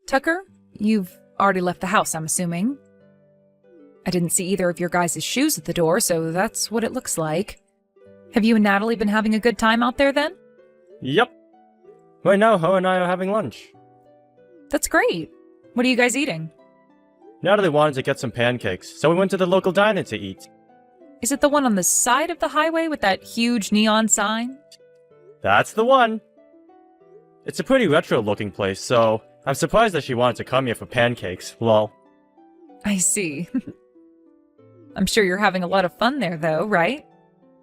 Tucker, you've already left the house, I'm assuming. I didn't see either of your guys' shoes at the door, so that's what it looks like. Have you and Natalie been having a good time out there then? Yep. Right now, her and I are having lunch. That's great. What are you guys eating? Natalie wanted to get some pancakes, so we went to the local diner to eat. Is it the one on the side of the highway with that huge neon sign? That's the one. It's a pretty retro-looking place, so I'm surprised that she wanted to come here for pancakes, lol. I see. I'm sure you're having a lot of fun there, though, right?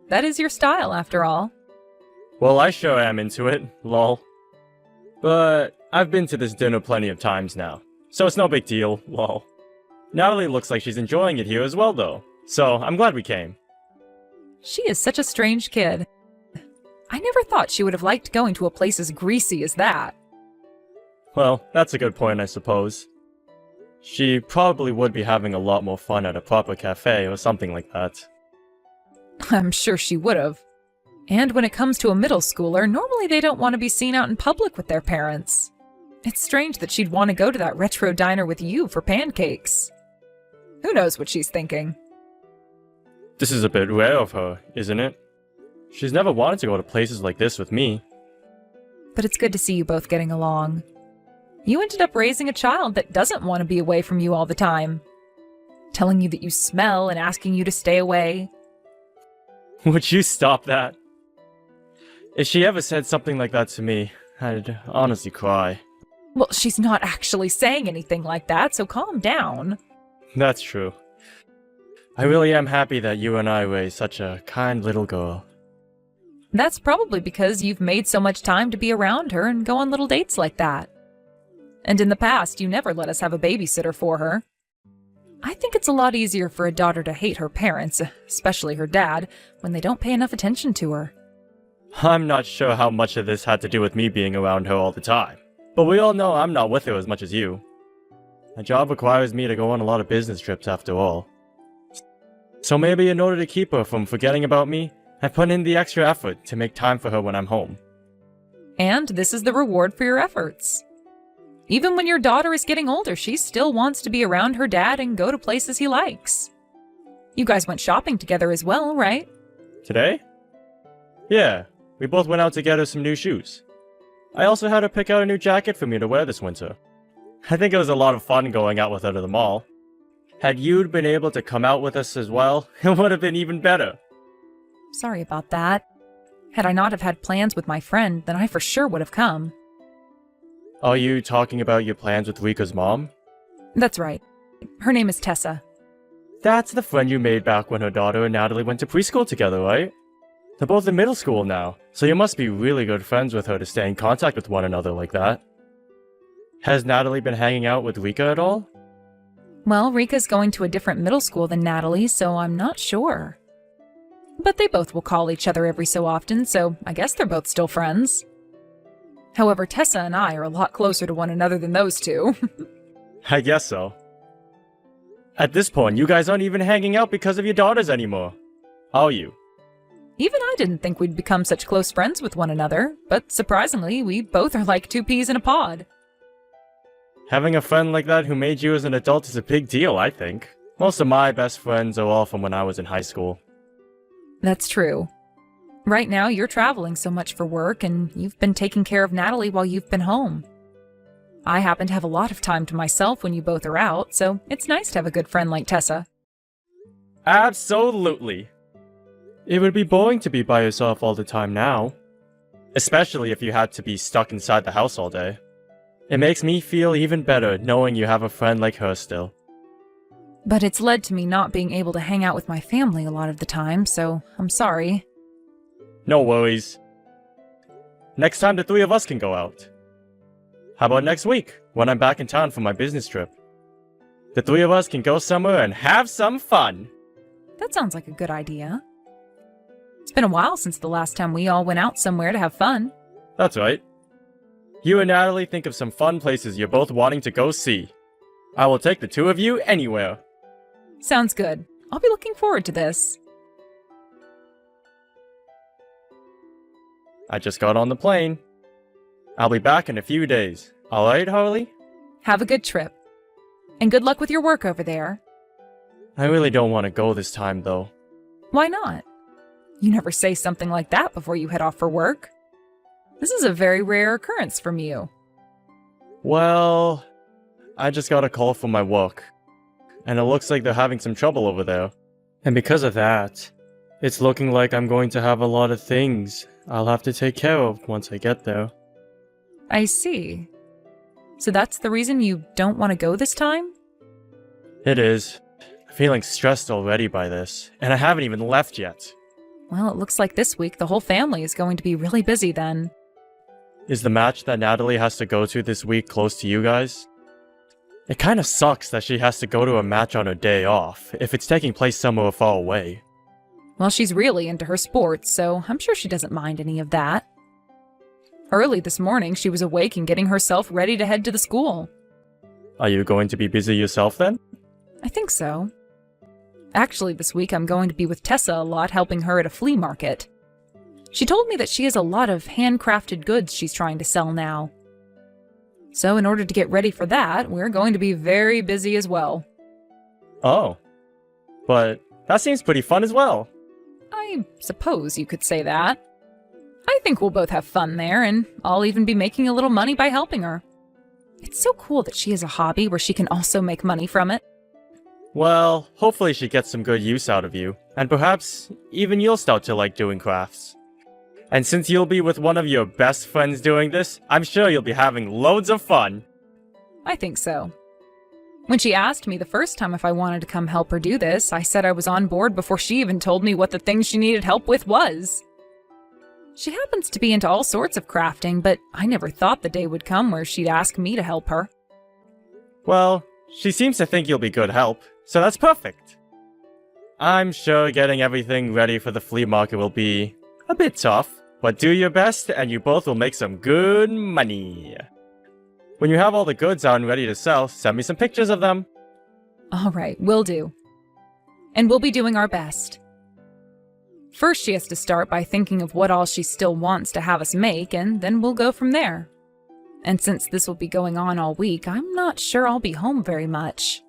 That is your style, after all. Well, I sure am into it, lol. But I've been to this dinner plenty of times now, so it's no big deal, lol. Natalie looks like she's enjoying it here as well, though, so I'm glad we came. She is such a strange kid. I never thought she would have liked going to a place as greasy as that. Well, that's a good point, I suppose. She probably would be having a lot more fun at a proper cafe or something like that. I'm sure she would have. And when it comes to a middle schooler, normally they don't want to be seen out in public with their parents. It's strange that she'd want to go to that retro diner with you for pancakes. Who knows what she's thinking? This is a bit rare of her, isn't it? She's never wanted to go to places like this with me. But it's good to see you both getting along. You ended up raising a child that doesn't want to be away from you all the time. Telling you that you smell and asking you to stay away. Would you stop that? If she ever said something like that to me, I'd honestly cry. Well, she's not actually saying anything like that, so calm down. That's true. I really am happy that you and I raised such a kind little girl. That's probably because you've made so much time to be around her and go on little dates like that. And in the past, you never let us have a babysitter for her. I think it's a lot easier for a daughter to hate her parents, especially her dad, when they don't pay enough attention to her. I'm not sure how much of this had to do with me being around her all the time, but we all know I'm not with her as much as you. My job requires me to go on a lot of business trips after all. So maybe in order to keep her from forgetting about me, I put in the extra effort to make time for her when I'm home. And this is the reward for your efforts. Even when your daughter is getting older, she still wants to be around her dad and go to places he likes. You guys went shopping together as well, right? Today? Yeah, we both went out to get her some new shoes. I also had her pick out a new jacket for me to wear this winter. I think it was a lot of fun going out with her to the mall. Had you been able to come out with us as well, it would have been even better. Sorry about that. Had I not have had plans with my friend, then I for sure would have come. Are you talking about your plans with Rika's mom? That's right. Her name is Tessa. That's the friend you made back when her daughter and Natalie went to preschool together, right? They're both in middle school now, so you must be really good friends with her to stay in contact with one another like that. Has Natalie been hanging out with Rika at all? Well, Rika's going to a different middle school than Natalie, so I'm not sure. But they both will call each other every so often, so I guess they're both still friends. However, Tessa and I are a lot closer to one another than those two. I guess so. At this point, you guys aren't even hanging out because of your daughters anymore, are you? Even I didn't think we'd become such close friends with one another, but surprisingly, we both are like two peas in a pod. Having a friend like that who made you as an adult is a big deal, I think. Most of my best friends are all from when I was in high school. That's true. Right now, you're traveling so much for work, and you've been taking care of Natalie while you've been home. I happen to have a lot of time to myself when you both are out, so it's nice to have a good friend like Tessa. Absolutely. It would be boring to be by yourself all the time now. Especially if you had to be stuck inside the house all day. It makes me feel even better knowing you have a friend like her still. But it's led to me not being able to hang out with my family a lot of the time, so I'm sorry. No worries. Next time the three of us can go out. How about next week, when I'm back in town for my business trip? The three of us can go somewhere and have some fun. That sounds like a good idea. It's been a while since the last time we all went out somewhere to have fun. That's right. You and Natalie think of some fun places you're both wanting to go see. I will take the two of you anywhere. Sounds good. I'll be looking forward to this. I just got on the plane. I'll be back in a few days. Alright, Harley? Have a good trip. And good luck with your work over there. I really don't want to go this time, though. Why not? You never say something like that before you head off for work. This is a very rare occurrence from you. Well, I just got a call from my work, and it looks like they're having some trouble over there. And because of that, it's looking like I'm going to have a lot of things I'll have to take care of once I get there. I see. So that's the reason you don't want to go this time? It is. I'm feeling stressed already by this, and I haven't even left yet. Well, it looks like this week the whole family is going to be really busy then. Is the match that Natalie has to go to this week close to you guys? It kind of sucks that she has to go to a match on her day off, if it's taking place somewhere far away. Well, she's really into her sports, so I'm sure she doesn't mind any of that. Early this morning, she was awake and getting herself ready to head to the school. Are you going to be busy yourself then? I think so. Actually, this week I'm going to be with Tessa a lot, helping her at a flea market. She told me that she has a lot of handcrafted goods she's trying to sell now. So in order to get ready for that, we're going to be very busy as well. Oh. But that seems pretty fun as well. I suppose you could say that. I think we'll both have fun there, and I'll even be making a little money by helping her. It's so cool that she has a hobby where she can also make money from it. Well, hopefully she gets some good use out of you, and perhaps even you'll start to like doing crafts. And since you'll be with one of your best friends doing this, I'm sure you'll be having loads of fun. I think so. When she asked me the first time if I wanted to come help her do this, I said I was on board before she even told me what the thing she needed help with was. She happens to be into all sorts of crafting, but I never thought the day would come where she'd ask me to help her. Well, she seems to think you'll be good help, so that's perfect. I'm sure getting everything ready for the flea market will be a bit tough, but do your best and you both will make some good money. When you have all the goods out and ready to sell, send me some pictures of them. All right, will do. And we'll be doing our best. First, she has to start by thinking of what all she still wants to have us make, and then we'll go from there. And since this will be going on all week, I'm not sure I'll be home very much.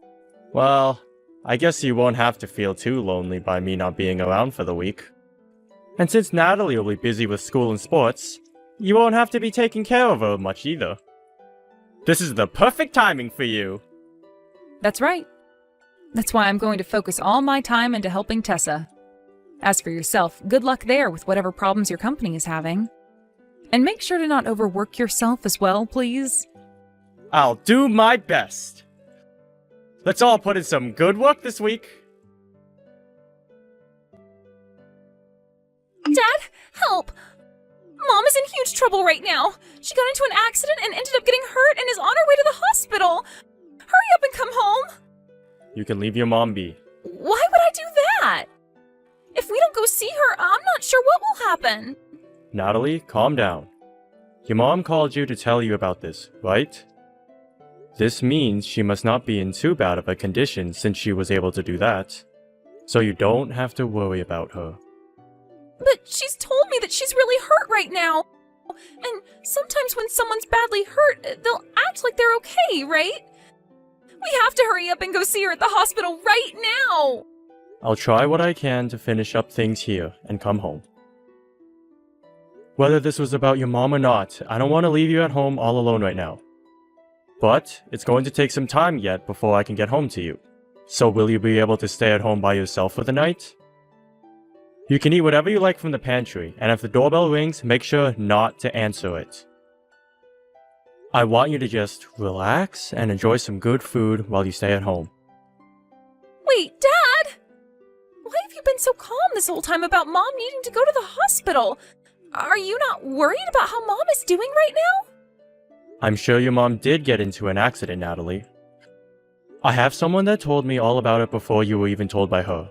Well, I guess you won't have to feel too lonely by me not being around for the week. And since Natalie will be busy with school and sports, you won't have to be taking care of her much either. This is the perfect timing for you. That's right. That's why I'm going to focus all my time into helping Tessa. As for yourself, good luck there with whatever problems your company is having. And make sure to not overwork yourself as well, please. I'll do my best. Let's all put in some good work this week. Dad, help! Mom is in huge trouble right now. She got into an accident and ended up getting hurt and is on her way to the hospital. Hurry up and come home. You can leave your mom be. Why would I do that? If we don't go see her, I'm not sure what will happen. Natalie, calm down. Your mom called you to tell you about this, right? This means she must not be in too bad of a condition since she was able to do that. So you don't have to worry about her. But she's told me that she's really hurt right now. And sometimes when someone's badly hurt, they'll act like they're okay, right? We have to hurry up and go see her at the hospital right now. I'll try what I can to finish up things here and come home. Whether this was about your mom or not, I don't want to leave you at home all alone right now. But it's going to take some time yet before I can get home to you. So will you be able to stay at home by yourself for the night? You can eat whatever you like from the pantry, and if the doorbell rings, make sure not to answer it. I want you to just relax and enjoy some good food while you stay at home. Wait, Dad! Why have you been so calm this whole time about Mom needing to go to the hospital? Are you not worried about how Mom is doing right now? I'm sure your mom did get into an accident, Natalie. I have someone that told me all about it before you were even told by her.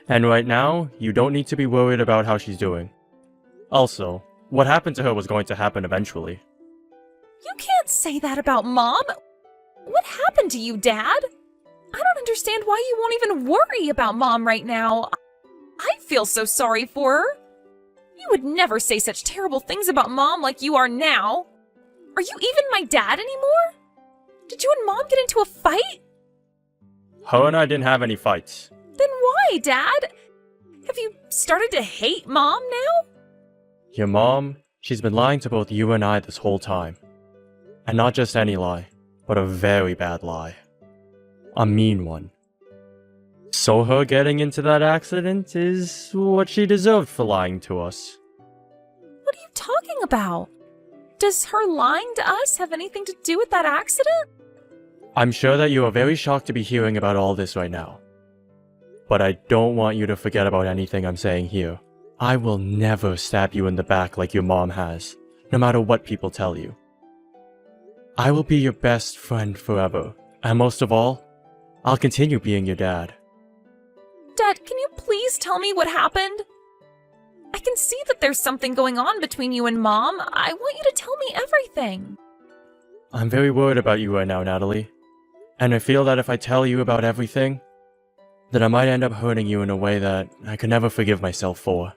And right now, you don't need to be worried about how she's doing. Also, what happened to her was going to happen eventually. You can't say that about Mom. What happened to you, Dad? I don't understand why you won't even worry about Mom right now. I feel so sorry for her. You would never say such terrible things about Mom like you are now. Are you even my dad anymore? Did you and Mom get into a fight? Her and I didn't have any fights. Then why, Dad? Have you started to hate Mom now? Your mom, she's been lying to both you and I this whole time. And not just any lie, but a very bad lie. A mean one. So her getting into that accident is what she deserved for lying to us. What are you talking about? Does her lying to us have anything to do with that accident? I'm sure that you are very shocked to be hearing about all this right now. But I don't want you to forget about anything I'm saying here. I will never stab you in the back like your mom has, no matter what people tell you. I will be your best friend forever, and most of all, I'll continue being your dad. Dad, can you please tell me what happened? I can see that there's something going on between you and Mom. I want you to tell me everything. I'm very worried about you right now, Natalie. And I feel that if I tell you about everything, that I might end up hurting you in a way that I could never forgive myself for.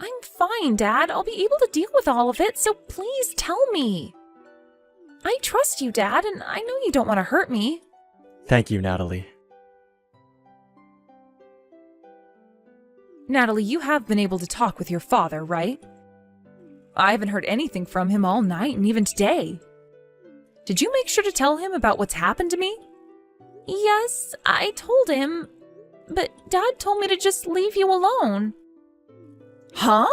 I'm fine, Dad. I'll be able to deal with all of it, so please tell me. I trust you, Dad, and I know you don't want to hurt me. Thank you, Natalie. Natalie, you have been able to talk with your father, right? I haven't heard anything from him all night and even today. Did you make sure to tell him about what's happened to me? Yes, I told him, but Dad told me to just leave you alone. Huh?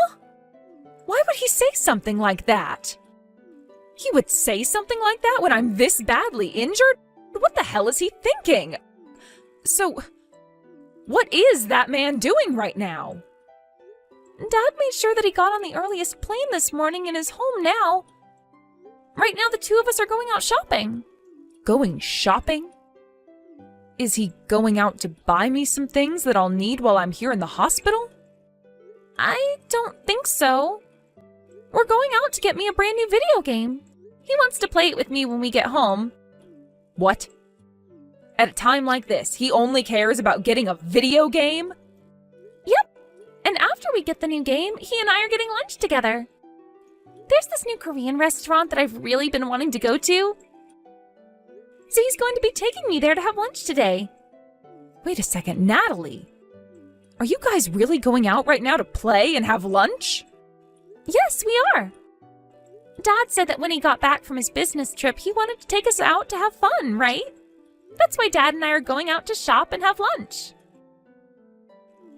Why would he say something like that? He would say something like that when I'm this badly injured? What the hell is he thinking? So, what is that man doing right now? Dad made sure that he got on the earliest plane this morning and is home now. Right now, the two of us are going out shopping. Going shopping? Is he going out to buy me some things that I'll need while I'm here in the hospital? I don't think so. We're going out to get me a brand new video game. He wants to play it with me when we get home. What? At a time like this, he only cares about getting a video game? Yep. And after we get the new game, he and I are getting lunch together. There's this new Korean restaurant that I've really been wanting to go to. So he's going to be taking me there to have lunch today. Wait a second, Natalie. Are you guys really going out right now to play and have lunch? Yes, we are. Dad said that when he got back from his business trip, he wanted to take us out to have fun, right? That's why Dad and I are going out to shop and have lunch.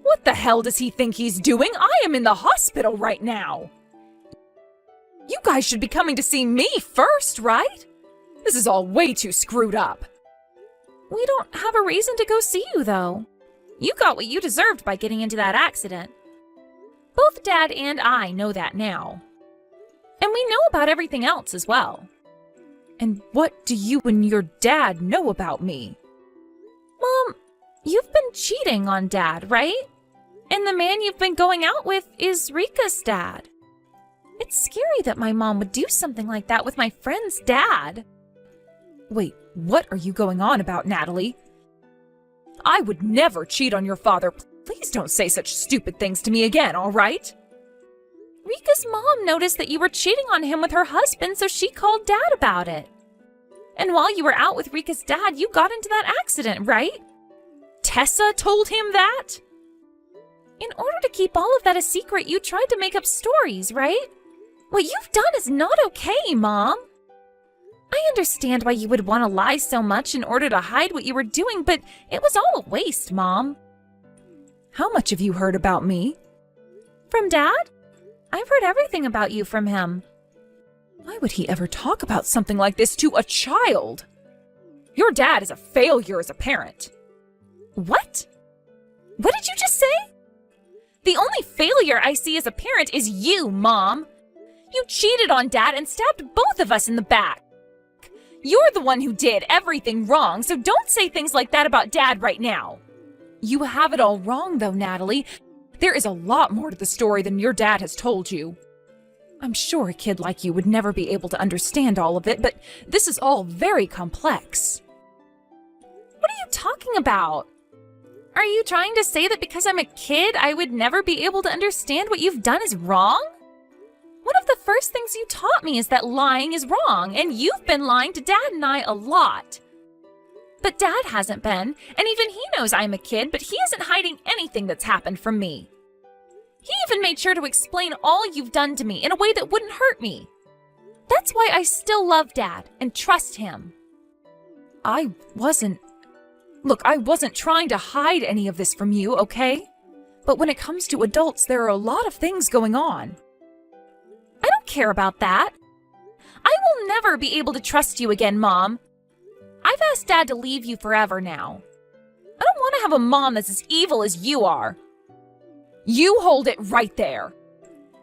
What the hell does he think he's doing? I am in the hospital right now. You guys should be coming to see me first, right? This is all way too screwed up. We don't have a reason to go see you, though. You got what you deserved by getting into that accident. Both Dad and I know that now. And we know about everything else as well. And what do you and your dad know about me? Mom, you've been cheating on Dad, right? And the man you've been going out with is Rika's dad. It's scary that my mom would do something like that with my friend's dad. Wait, what are you going on about, Natalie? I would never cheat on your father. Please don't say such stupid things to me again, all right? Rika's mom noticed that you were cheating on him with her husband, so she called Dad about it. And while you were out with Rika's dad, you got into that accident, right? Tessa told him that? In order to keep all of that a secret, you tried to make up stories, right? What you've done is not okay, Mom. I understand why you would want to lie so much in order to hide what you were doing, but it was all a waste, Mom. How much have you heard about me? From Dad? I've heard everything about you from him. Why would he ever talk about something like this to a child? Your dad is a failure as a parent. What? What did you just say? The only failure I see as a parent is you, Mom. You cheated on Dad and stabbed both of us in the back. You're the one who did everything wrong, so don't say things like that about Dad right now. You have it all wrong, though, Natalie. There is a lot more to the story than your dad has told you. I'm sure a kid like you would never be able to understand all of it, but this is all very complex. What are you talking about? Are you trying to say that because I'm a kid, I would never be able to understand what you've done is wrong? One of the first things you taught me is that lying is wrong, and you've been lying to Dad and I a lot. But Dad hasn't been, and even he knows I'm a kid, but he isn't hiding anything that's happened from me. He even made sure to explain all you've done to me in a way that wouldn't hurt me. That's why I still love Dad and trust him. I wasn't trying to hide any of this from you, okay? But when it comes to adults, there are a lot of things going on. I don't care about that. I will never be able to trust you again, Mom. I've asked Dad to leave you forever now. I don't want to have a mom that's as evil as you are. You hold it right there.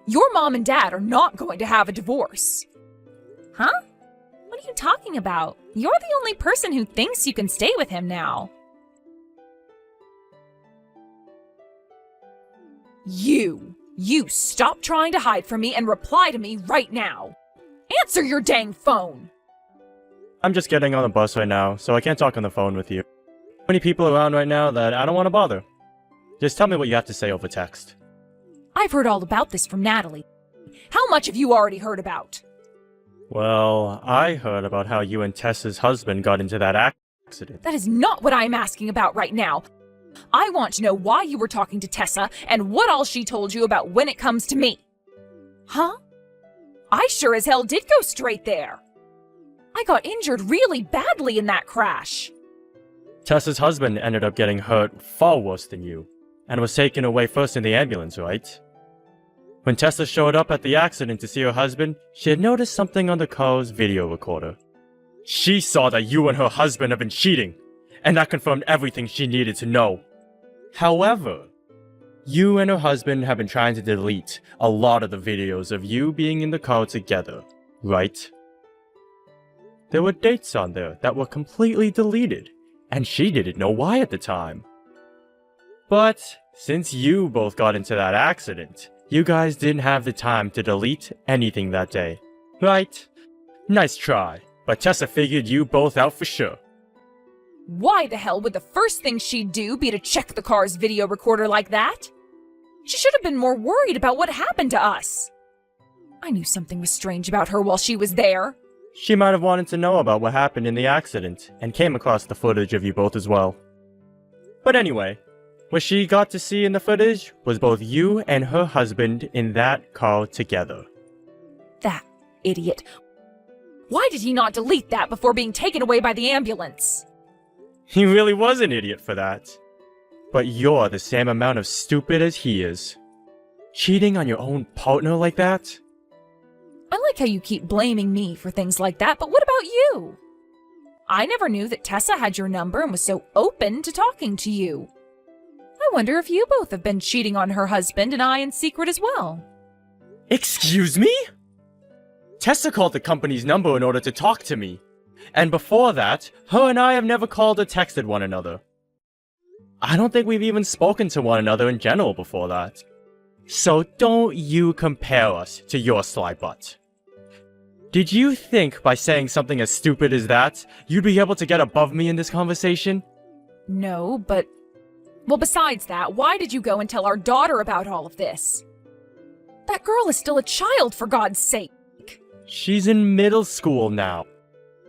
Your mom and Dad are not going to have a divorce. Huh? What are you talking about? You're the only person who thinks you can stay with him now. You stop trying to hide from me and reply to me right now. Answer your dang phone. I'm just getting on the bus right now, so I can't talk on the phone with you. Many people around right now that I don't want to bother. Just tell me what you have to say over text. I've heard all about this from Natalie. How much have you already heard about? Well, I heard about how you and Tessa's husband got into that accident. That is not what I'm asking about right now. I want to know why you were talking to Tessa and what all she told you about when it comes to me. Huh? I sure as hell did go straight there. I got injured really badly in that crash. Tessa's husband ended up getting hurt far worse than you, and was taken away first in the ambulance, right? When Tessa showed up at the accident to see her husband, she had noticed something on the car's video recorder. She saw that you and her husband have been cheating, and that confirmed everything she needed to know. However, you and her husband have been trying to delete a lot of the videos of you being in the car together, right? There were dates on there that were completely deleted, and she didn't know why at the time. But since you both got into that accident, you guys didn't have the time to delete anything that day, right? Nice try, but Tessa figured you both out for sure. Why the hell would the first thing she'd do be to check the car's video recorder like that? She should have been more worried about what happened to us. I knew something was strange about her while she was there. She might have wanted to know about what happened in the accident, and came across the footage of you both as well. But anyway, what she got to see in the footage was both you and her husband in that car together. That idiot. Why did he not delete that before being taken away by the ambulance? He really was an idiot for that. But you're the same amount of stupid as he is. Cheating on your own partner like that? I like how you keep blaming me for things like that, but what about you? I never knew that Tessa had your number and was so open to talking to you. I wonder if you both have been cheating on her husband and I in secret as well. Excuse me? Tessa called the company's number in order to talk to me. And before that, her and I have never called or texted one another. I don't think we've even spoken to one another in general before that. So don't you compare us to your sly butt. Did you think by saying something as stupid as that, you'd be able to get above me in this conversation? No, but... Well, besides that, why did you go and tell our daughter about all of this? That girl is still a child, for God's sake. She's in middle school now.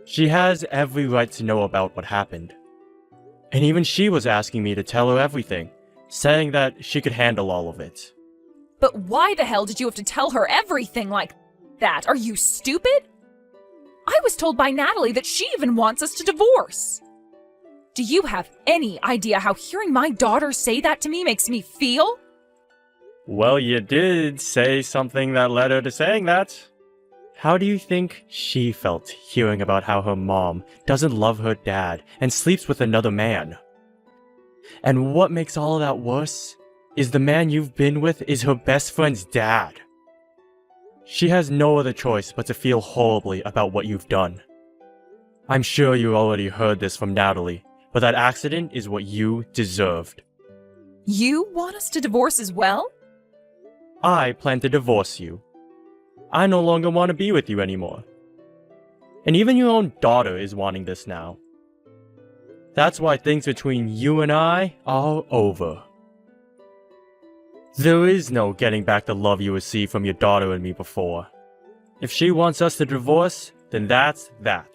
She has every right to know about what happened. And even she was asking me to tell her everything, saying that she could handle all of it. But why the hell did you have to tell her everything like that? Are you stupid? I was told by Natalie that she even wants us to divorce. Do you have any idea how hearing my daughter say that to me makes me feel? Well, you did say something that led her to saying that. How do you think she felt hearing about how her mom doesn't love her dad and sleeps with another man? And what makes all of that worse is the man you've been with is her best friend's dad. She has no other choice but to feel horribly about what you've done. I'm sure you already heard this from Natalie, but that accident is what you deserved. You want us to divorce as well? I plan to divorce you. I no longer want to be with you anymore. And even your own daughter is wanting this now. That's why things between you and I are over. There is no getting back the love you received from your daughter and me before. If she wants us to divorce, then that's that.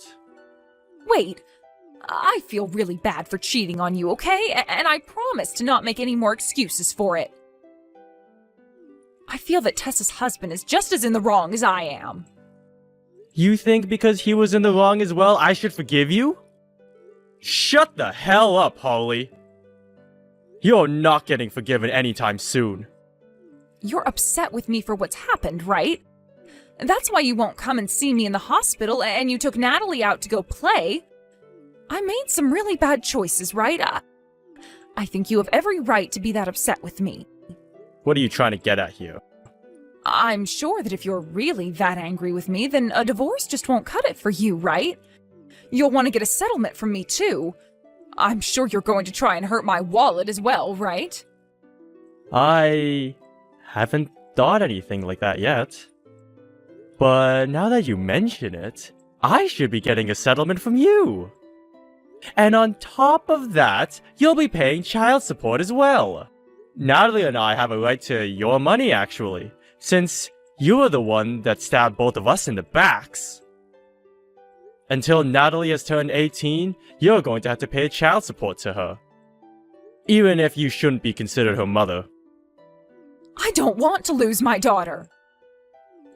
Wait, I feel really bad for cheating on you, okay? And I promise to not make any more excuses for it. I feel that Tessa's husband is just as in the wrong as I am. You think because he was in the wrong as well, I should forgive you? Shut the hell up, Holly. You're not getting forgiven anytime soon. You're upset with me for what's happened, right? That's why you won't come and see me in the hospital and you took Natalie out to go play. I made some really bad choices, right? I think you have every right to be that upset with me. What are you trying to get at here? I'm sure that if you're really that angry with me, then a divorce just won't cut it for you, right? You'll want to get a settlement from me, too. I'm sure you're going to try and hurt my wallet as well, right? I haven't thought anything like that yet. But now that you mention it, I should be getting a settlement from you. And on top of that, you'll be paying child support as well. Natalie and I have a right to your money, actually, since you were the one that stabbed both of us in the backs. Until Natalie has turned 18, you're going to have to pay child support to her. Even if you shouldn't be considered her mother. I don't want to lose my daughter.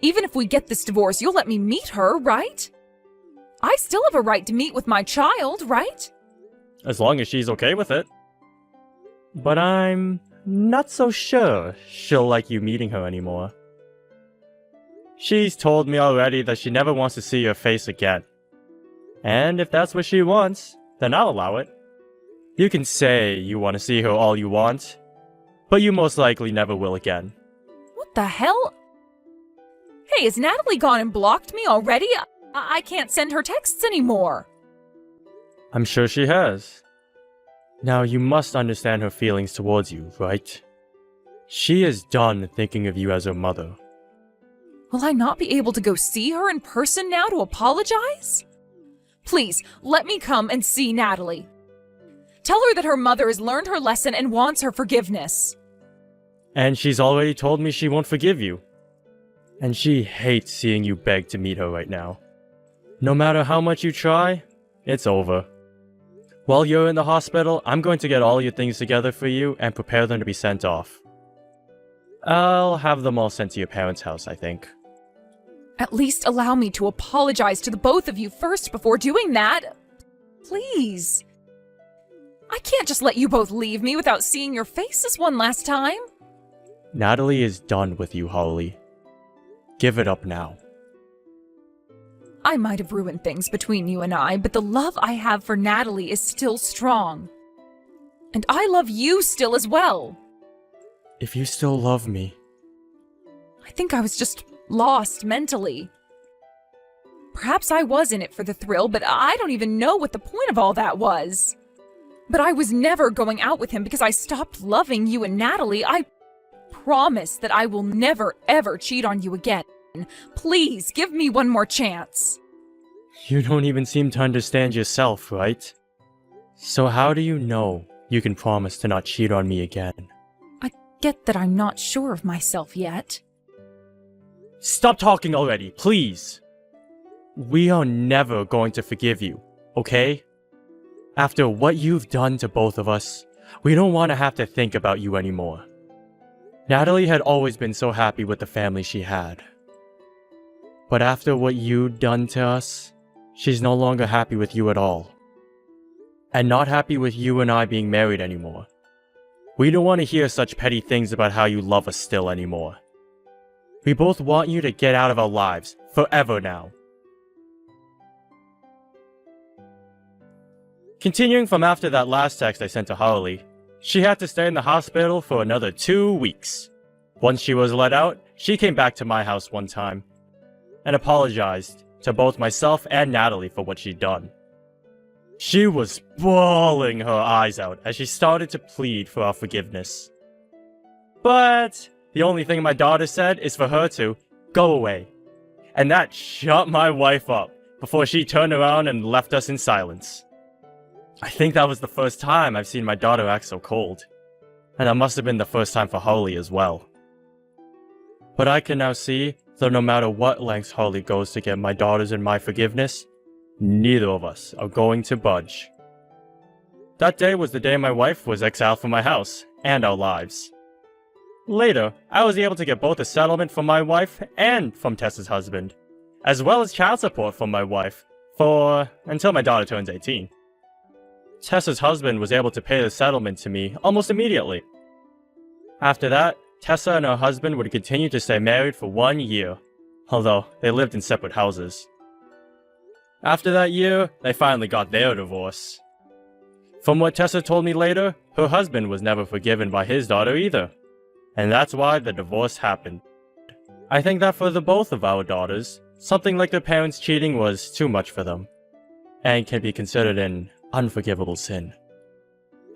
Even if we get this divorce, you'll let me meet her, right? I still have a right to meet with my child, right? As long as she's okay with it. But I'm not so sure she'll like you meeting her anymore. She's told me already that she never wants to see your face again. And if that's what she wants, then I'll allow it. You can say you want to see her all you want, but you most likely never will again. What the hell? Hey, has Natalie gone and blocked me already? I can't send her texts anymore. I'm sure she has. Now, you must understand her feelings towards you, right? She is done thinking of you as her mother. Will I not be able to go see her in person now to apologize? Please, let me come and see Natalie. Tell her that her mother has learned her lesson and wants her forgiveness. And she's already told me she won't forgive you. And she hates seeing you beg to meet her right now. No matter how much you try, it's over. While you're in the hospital, I'm going to get all your things together for you and prepare them to be sent off. I'll have them all sent to your parents' house, I think. At least allow me to apologize to the both of you first before doing that. Please. I can't just let you both leave me without seeing your faces one last time. Natalie is done with you, Holly. Give it up now. I might have ruined things between you and I, but the love I have for Natalie is still strong. And I love you still as well. If you still love me... I think I was just lost mentally. Perhaps I was in it for the thrill, but I don't even know what the point of all that was. But I was never going out with him because I stopped loving you and Natalie. I promise that I will never, ever cheat on you again. Please, give me one more chance. You don't even seem to understand yourself, right? So how do you know you can promise to not cheat on me again? I get that I'm not sure of myself yet. Stop talking already, please! We are never going to forgive you, okay? After what you've done to both of us, we don't want to have to think about you anymore. Natalie had always been so happy with the family she had. But after what you'd done to us, she's no longer happy with you at all. And not happy with you and I being married anymore. We don't want to hear such petty things about how you love us still anymore. We both want you to get out of our lives, forever now. Continuing from after that last text I sent to Harley, she had to stay in the hospital for another 2 weeks. Once she was let out, she came back to my house one time and apologized to both myself and Natalie for what she'd done. She was bawling her eyes out as she started to plead for our forgiveness. But the only thing my daughter said is for her to go away. And that shut my wife up before she turned around and left us in silence. I think that was the first time I've seen my daughter act so cold. and that must have been the first time for Harley as well. But I can now see that no matter what lengths Harley goes to get my daughters and my forgiveness, neither of us are going to budge. That day was the day my wife was exiled from my house and our lives. Later, I was able to get both a settlement from my wife and from Tessa's husband, as well as child support from my wife until my daughter turns 18. Tessa's husband was able to pay the settlement to me almost immediately. After that, Tessa and her husband would continue to stay married for 1 year, although they lived in separate houses. After that year, they finally got their divorce. From what Tessa told me later, her husband was never forgiven by his daughter either, and that's why the divorce happened. I think that for the both of our daughters, something like their parents cheating was too much for them, and can be considered an unforgivable sin.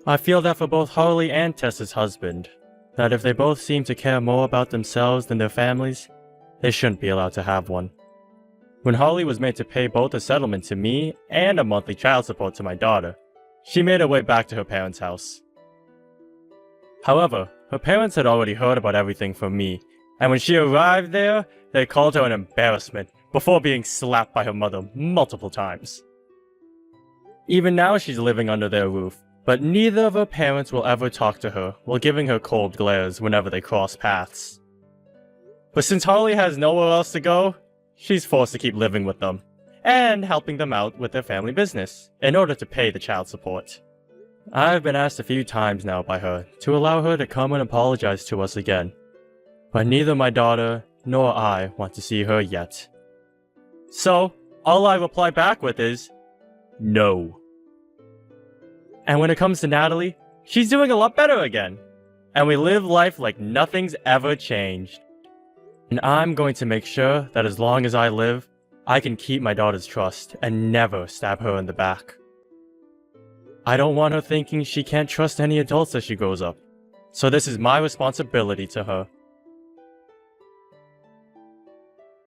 I feel that for both Harley and Tessa's husband, that if they both seem to care more about themselves than their families, they shouldn't be allowed to have one. When Harley was made to pay both a settlement to me and a monthly child support to my daughter, she made her way back to her parents' house. However, her parents had already heard about everything from me, and when she arrived there, they called her an embarrassment before being slapped by her mother multiple times. Even now she's living under their roof, but neither of her parents will ever talk to her while giving her cold glares whenever they cross paths. But since Harley has nowhere else to go, she's forced to keep living with them, and helping them out with their family business, in order to pay the child support. I've been asked a few times now by her to allow her to come and apologize to us again, but neither my daughter nor I want to see her yet. So, all I reply back with is, no. And when it comes to Natalie, she's doing a lot better again, and we live life like nothing's ever changed. And I'm going to make sure that as long as I live, I can keep my daughter's trust and never stab her in the back. I don't want her thinking she can't trust any adults as she grows up, so this is my responsibility to her